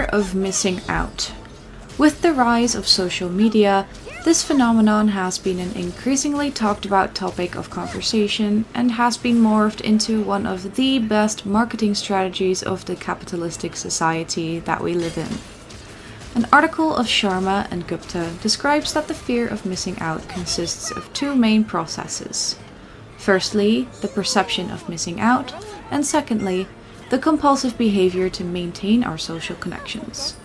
Fear of missing out. With the rise of social media, this phenomenon has been an increasingly talked about topic of conversation and has been morphed into one of the best marketing strategies of the capitalistic society that we live in. An article of Sharma and Gupta describes that the fear of missing out consists of two main processes. Firstly, the perception of missing out, and secondly, the compulsive behavior to maintain our social connections.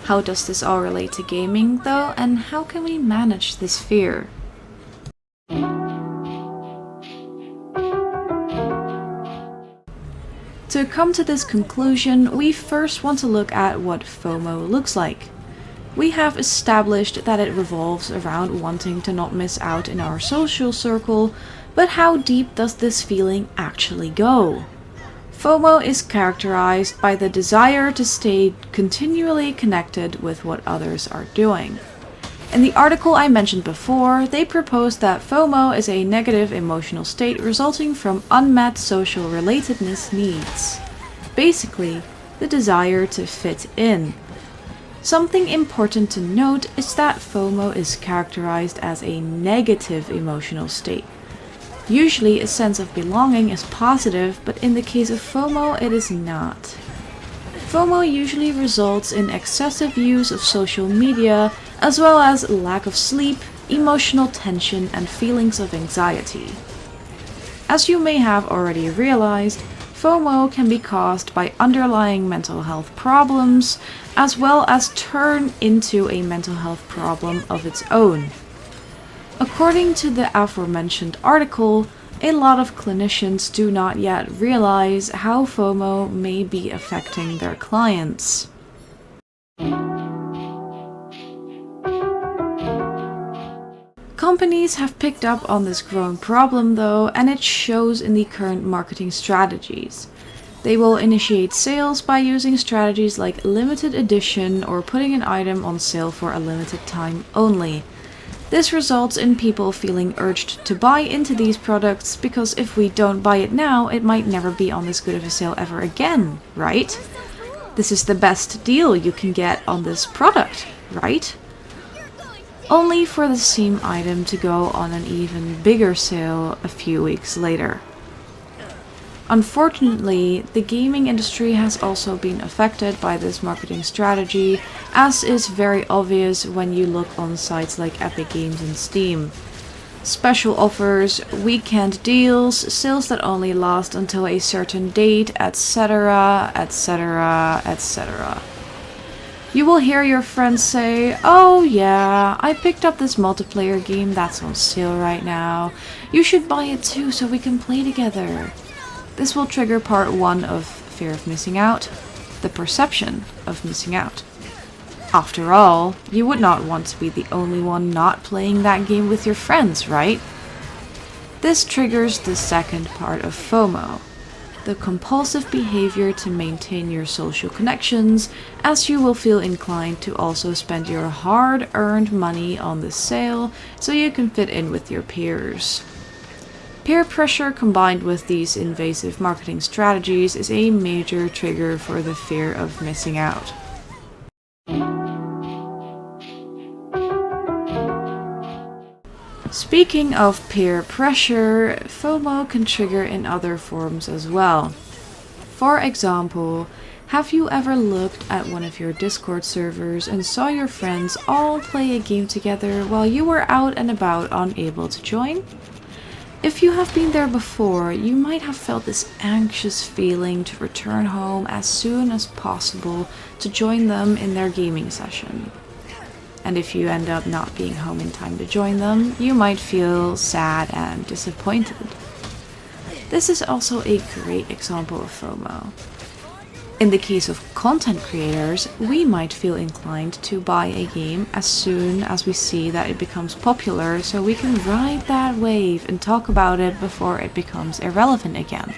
How does this all relate to gaming, though, and how can we manage this fear? To come to this conclusion, we first want to look at what FOMO looks like. We have established that it revolves around wanting to not miss out in our social circle, but how deep does this feeling actually go? FOMO is characterized by the desire to stay continually connected with what others are doing. In the article I mentioned before, they proposed that FOMO is a negative emotional state resulting from unmet social relatedness needs. Basically, the desire to fit in. Something important to note is that FOMO is characterized as a negative emotional state. Usually, a sense of belonging is positive, but in the case of FOMO, it is not. FOMO usually results in excessive use of social media, as well as lack of sleep, emotional tension, and feelings of anxiety. As you may have already realized, FOMO can be caused by underlying mental health problems, as well as turn into a mental health problem of its own. According to the aforementioned article, a lot of clinicians do not yet realize how FOMO may be affecting their clients. Companies have picked up on this growing problem though, and it shows in the current marketing strategies. They will initiate sales by using strategies like limited edition or putting an item on sale for a limited time only. This results in people feeling urged to buy into these products because if we don't buy it now, it might never be on this good of a sale ever again, right? This is the best deal you can get on this product, right? Only for the same item to go on an even bigger sale a few weeks later. Unfortunately, the gaming industry has also been affected by this marketing strategy, as is very obvious when you look on sites like Epic Games and Steam. Special offers, weekend deals, sales that only last until a certain date, etc., etc., etc. You will hear your friends say, "Oh yeah, I picked up this multiplayer game that's on sale right now. You should buy it too so we can play together." This will trigger part 1 of fear of missing out, the perception of missing out. After all, you would not want to be the only one not playing that game with your friends, right? This triggers the second part of FOMO, the compulsive behavior to maintain your social connections, as you will feel inclined to also spend your hard-earned money on the sale so you can fit in with your peers. Peer pressure combined with these invasive marketing strategies is a major trigger for the fear of missing out. Speaking of peer pressure, FOMO can trigger in other forms as well. For example, have you ever looked at one of your Discord servers and saw your friends all play a game together while you were out and about unable to join? If you have been there before, you might have felt this anxious feeling to return home as soon as possible to join them in their gaming session. And if you end up not being home in time to join them, you might feel sad and disappointed. This is also a great example of FOMO. In the case of content creators, we might feel inclined to buy a game as soon as we see that it becomes popular so we can ride that wave and talk about it before it becomes irrelevant again.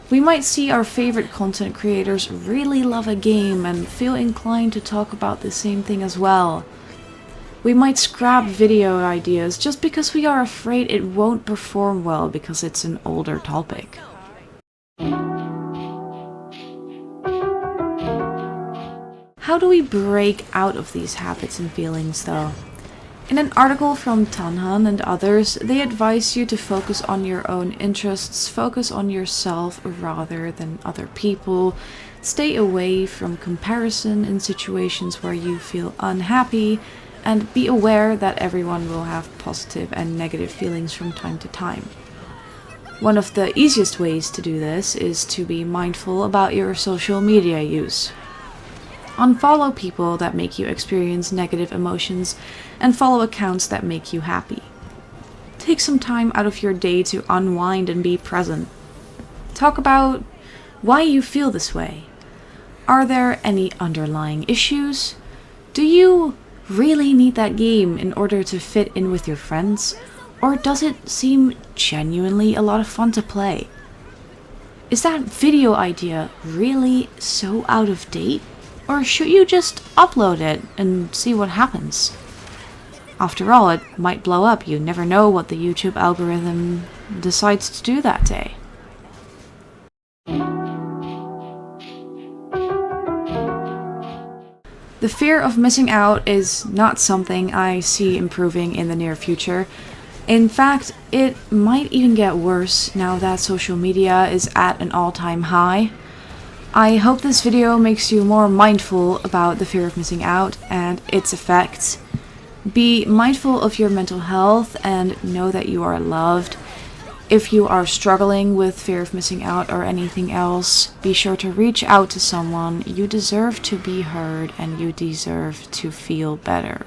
We might see our favorite content creators really love a game and feel inclined to talk about the same thing as well. We might scrap video ideas just because we are afraid it won't perform well because it's an older topic. How do we break out of these habits and feelings though? In an article from Tanhan and others, they advise you to focus on your own interests, focus on yourself rather than other people, stay away from comparison in situations where you feel unhappy, and be aware that everyone will have positive and negative feelings from time to time. One of the easiest ways to do this is to be mindful about your social media use. Unfollow people that make you experience negative emotions and follow accounts that make you happy. Take some time out of your day to unwind and be present. Talk about why you feel this way. Are there any underlying issues? Do you really need that game in order to fit in with your friends? Or does it seem genuinely a lot of fun to play? Is that video idea really so out of date? Or should you just upload it and see what happens? After all, it might blow up. You never know what the YouTube algorithm decides to do that day. The fear of missing out is not something I see improving in the near future. In fact, it might even get worse now that social media is at an all-time high. I hope this video makes you more mindful about the fear of missing out and its effects. Be mindful of your mental health and know that you are loved. If you are struggling with fear of missing out or anything else, be sure to reach out to someone. You deserve to be heard and you deserve to feel better.